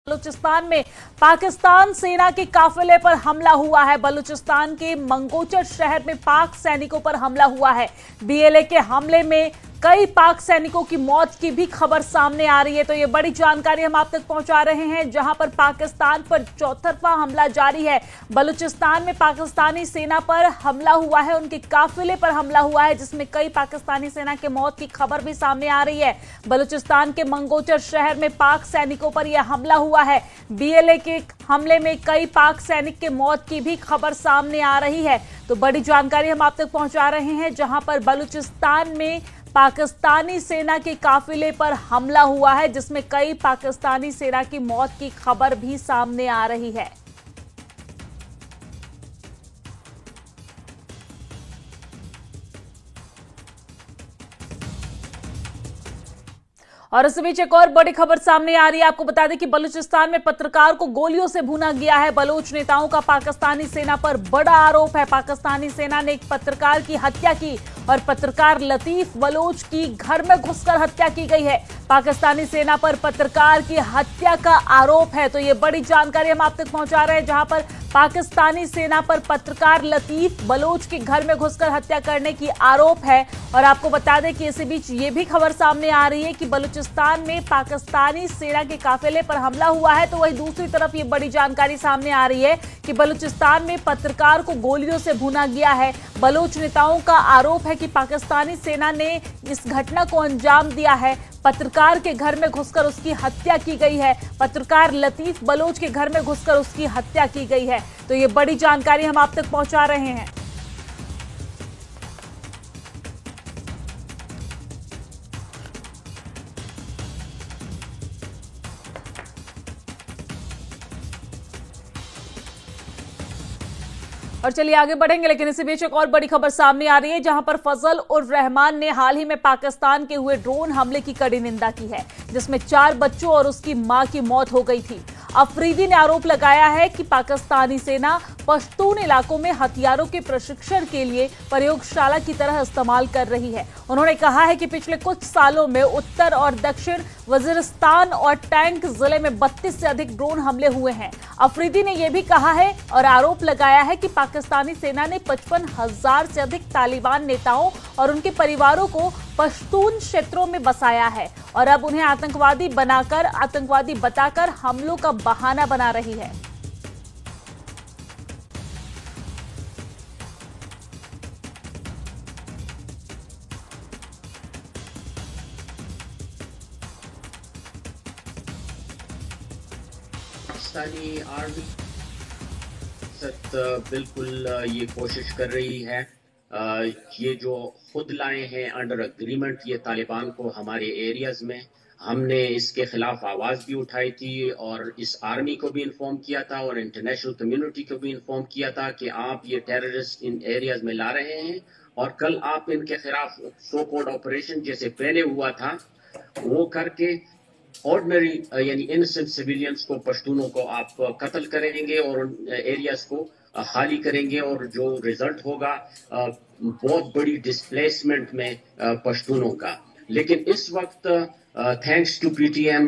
बलूचिस्तान में पाकिस्तान सेना के काफिले पर हमला हुआ है। बलूचिस्तान के मंगोचर शहर में पाक सैनिकों पर हमला हुआ है। बीएलए के हमले में कई पाक सैनिकों की मौत की भी खबर सामने आ रही है। तो ये बड़ी जानकारी हम आप तक पहुंचा रहे हैं, जहां पर पाकिस्तान पर चौतरफा हमला जारी है। बलूचिस्तान में पाकिस्तानी सेना पर हमला हुआ है, उनके काफिले पर हमला हुआ है, जिसमें कई पाकिस्तानी सेना के मौत की खबर भी सामने आ रही है। बलूचिस्तान के मंगोचर शहर में पाक सैनिकों पर यह हमला हुआ है। बीएलए के हमले में कई पाक सैनिक के मौत की भी खबर सामने आ रही है। तो बड़ी जानकारी हम आप तक पहुंचा रहे हैं, जहां पर बलूचिस्तान में पाकिस्तानी सेना के काफिले पर हमला हुआ है, जिसमें कई पाकिस्तानी सेना की मौत की खबर भी सामने आ रही है। और इस बीच एक और बड़ी खबर सामने आ रही है। आपको बता दें कि बलूचिस्तान में पत्रकार को गोलियों से भूना गया है। बलूच नेताओं का पाकिस्तानी सेना पर बड़ा आरोप है। पाकिस्तानी सेना ने एक पत्रकार की हत्या की और पत्रकार लतीफ बलोच की घर में घुसकर हत्या की गई है। पाकिस्तानी सेना पर पत्रकार की हत्या का आरोप है। तो ये बड़ी जानकारी हम आप तक पहुंचा रहे हैं, जहां पर पाकिस्तानी सेना पर पत्रकार लतीफ बलोच के घर में घुसकर हत्या करने की आरोप है। और आपको बता दें कि इसी बीच ये भी खबर सामने आ रही है कि बलूचिस्तान में पाकिस्तानी सेना के काफिले पर हमला हुआ है। तो वहीं दूसरी तरफ ये बड़ी जानकारी सामने आ रही है कि बलूचिस्तान में पत्रकार को गोलियों से भूना गया है। बलोच नेताओं का आरोप है कि पाकिस्तानी सेना ने इस घटना को अंजाम दिया है। पत्रकार के घर में घुसकर उसकी हत्या की गई है। पत्रकार लतीफ बलोच के घर में घुसकर उसकी हत्या की गई है। तो ये बड़ी जानकारी हम आप तक पहुंचा रहे हैं। और चलिए आगे बढ़ेंगे, लेकिन इसी बीच एक और बड़ी खबर सामने आ रही है, जहां पर फजल उर्फ रहमान ने हाल ही में पाकिस्तान के हुए ड्रोन हमले की कड़ी निंदा की है, जिसमें 4 बच्चों और उसकी मां की मौत हो गई थी। अफरीदी ने आरोप लगाया है कि पाकिस्तानी सेना पश्तून इलाकों में हथियारों के प्रशिक्षण के लिए प्रयोगशाला की तरह इस्तेमाल कर रही है। उन्होंने कहा है कि पिछले कुछ सालों में उत्तर और दक्षिण वजीरिस्तान और टैंक जिले में 32 से अधिक ड्रोन हमले हुए हैं। अफरीदी ने यह भी कहा है और आरोप लगाया है कि पाकिस्तानी सेना ने 55,000 से अधिक तालिबान नेताओं और उनके परिवारों को पश्तून क्षेत्रों में बसाया है और अब उन्हें आतंकवादी बताकर हमलों का बहाना बना रही है। पाकिस्तानी आर्मी बिल्कुल ये कोशिश कर रही है। ये जो खुद लाए हैं अंडर अग्रीमेंट ये तालिबान को हमारे एरियाज में, हमने इसके खिलाफ आवाज़ भी उठाई थी और इस आर्मी को भी इन्फॉर्म किया था और इंटरनेशनल कम्युनिटी को भी इन्फॉर्म किया था कि आप ये टेररिस्ट इन एरियाज में ला रहे हैं और कल आप इनके खिलाफ सो कॉल्ड ऑपरेशन जैसे पहले हुआ था वो करके ऑर्डिनरी यानी इनोसेंट सिविलियंस को, पश्तूनों को आप कत्ल करेंगे और उन एरियाज को खाली करेंगे और जो रिजल्ट होगा बहुत बड़ी डिस्प्लेसमेंट में पश्तूनों का। लेकिन इस वक्त थैंक्स टू पीटीएम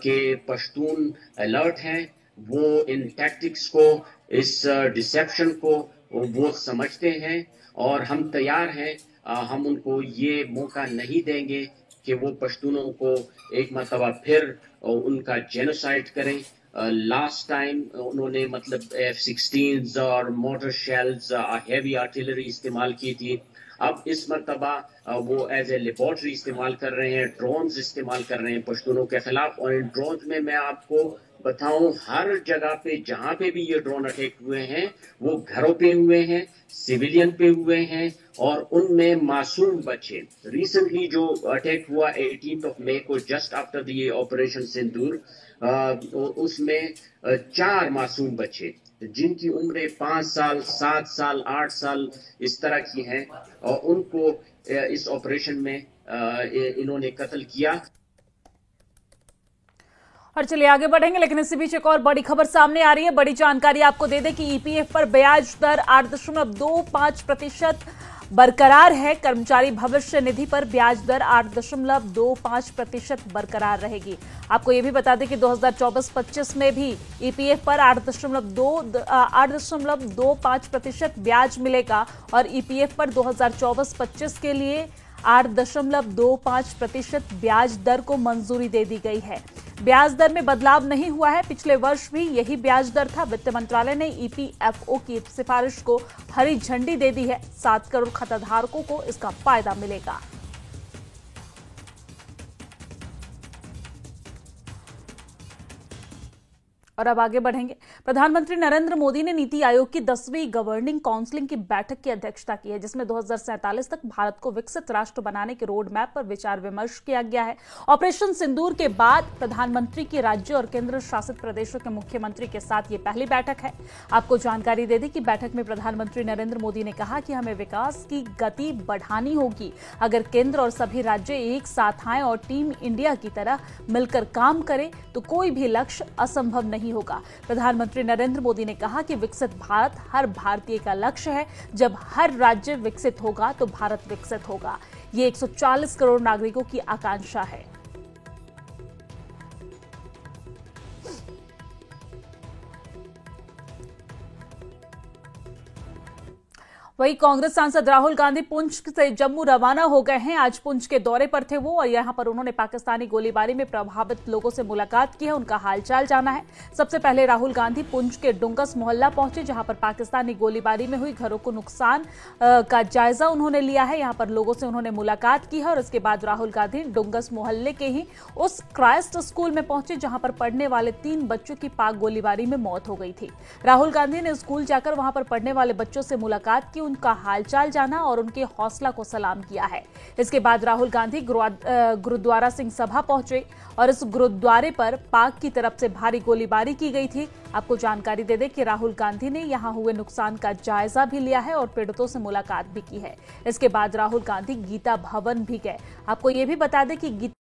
के पश्तून अलर्ट हैं, वो इन टैक्टिक्स को, इस डिसेप्शन को वो समझते हैं और हम तैयार हैं। हम उनको ये मौका नहीं देंगे कि वो पश्तूनों को एक मरतबा फिर उनका जेनोसाइड करें। लास्ट टाइम उन्होंने मतलब F-16s और मोटर शेल्स, हैवी आर्टिलरी इस्तेमाल की थी। अब इस मरतबा वो एज ए लेबॉर्ट्री इस्तेमाल कर रहे हैं, ड्रोन्स इस्तेमाल कर रहे हैं पश्तूनों के खिलाफ। और इन ड्रोन्स में मैं आपको बताऊं, हर जगह पे जहां पे भी ये ड्रोन अटैक हुए हैं वो घरों पे हुए हैं, सिविलियन पे हुए हैं और उनमें मासूम बच्चे। रिसेंटली जो अटैक हुआ 18 मई को जस्ट आफ्टर द ऑपरेशन सिंदूर, उसमें 4 मासूम बच्चे जिनकी उम्रें 5 साल, 7 साल, 8 साल इस तरह की हैं और उनको इस ऑपरेशन में इन्होंने कत्ल किया। और चलिए आगे बढ़ेंगे, लेकिन इसी बीच एक और बड़ी खबर सामने आ रही है। बड़ी जानकारी आपको दे दें कि ईपीएफ पर ब्याज दर 8.25% बरकरार है। कर्मचारी भविष्य निधि पर ब्याज दर 8.25% बरकरार रहेगी। आपको यह भी बता दें कि 2024-25 में भी ईपीएफ पर 8.25% ब्याज मिलेगा और ईपीएफ पर 2024-25 के लिए 8.25% ब्याज दर को मंजूरी दे दी गई है। ब्याज दर में बदलाव नहीं हुआ है। पिछले वर्ष भी यही ब्याज दर था। वित्त मंत्रालय ने ईपीएफओ की सिफारिश को हरी झंडी दे दी है। 7 करोड़ खाताधारकों को इसका फायदा मिलेगा। और अब आगे बढ़ेंगे। प्रधानमंत्री नरेंद्र मोदी ने नीति आयोग की 10वीं गवर्निंग काउंसिल की बैठक की अध्यक्षता की है, जिसमें 2047 तक भारत को विकसित राष्ट्र बनाने के रोड मैप पर विचार विमर्श किया गया है। ऑपरेशन सिंदूर के बाद प्रधानमंत्री की राज्य और केंद्र शासित प्रदेशों के मुख्यमंत्री के साथ ये पहली बैठक है। आपको जानकारी दे दें कि बैठक में प्रधानमंत्री नरेंद्र मोदी ने कहा कि हमें विकास की गति बढ़ानी होगी। अगर केंद्र और सभी राज्य एक साथ आए और टीम इंडिया की तरह मिलकर काम करें तो कोई भी लक्ष्य असंभव नहीं होगा। प्रधानमंत्री नरेंद्र मोदी ने कहा कि विकसित भारत हर भारतीय का लक्ष्य है। जब हर राज्य विकसित होगा तो भारत विकसित होगा। ये 140 करोड़ नागरिकों की आकांक्षा है। वहीं कांग्रेस सांसद राहुल गांधी पुंछ से जम्मू रवाना हो गए हैं। आज पुंछ के दौरे पर थे वो और यहां पर उन्होंने पाकिस्तानी गोलीबारी में प्रभावित लोगों से मुलाकात की है, उनका हालचाल जाना है। सबसे पहले राहुल गांधी पुंछ के डुंगस मोहल्ला पहुंचे, जहां पर पाकिस्तानी गोलीबारी में हुई घरों को नुकसान का जायजा उन्होंने लिया है। यहां पर लोगों से उन्होंने मुलाकात की है और इसके बाद राहुल गांधी डुंगस मोहल्ले के ही उस क्राइस्ट स्कूल में पहुंचे जहां पर पढ़ने वाले 3 बच्चों की पाक गोलीबारी में मौत हो गई थी। राहुल गांधी ने स्कूल जाकर वहां पर पढ़ने वाले बच्चों से मुलाकात की, उनका हालचाल जाना और उनके हौसला को सलाम किया है। इसके बाद राहुल गांधी गुरुद्वारा सिंह सभा पहुंचे और इस गुरुद्वारे पर पाक की तरफ से भारी गोलीबारी की गई थी। आपको जानकारी दे दें कि राहुल गांधी ने यहां हुए नुकसान का जायजा भी लिया है और पीड़ितों से मुलाकात भी की है। इसके बाद राहुल गांधी गीता भवन भी गए। आपको यह भी बता दें कि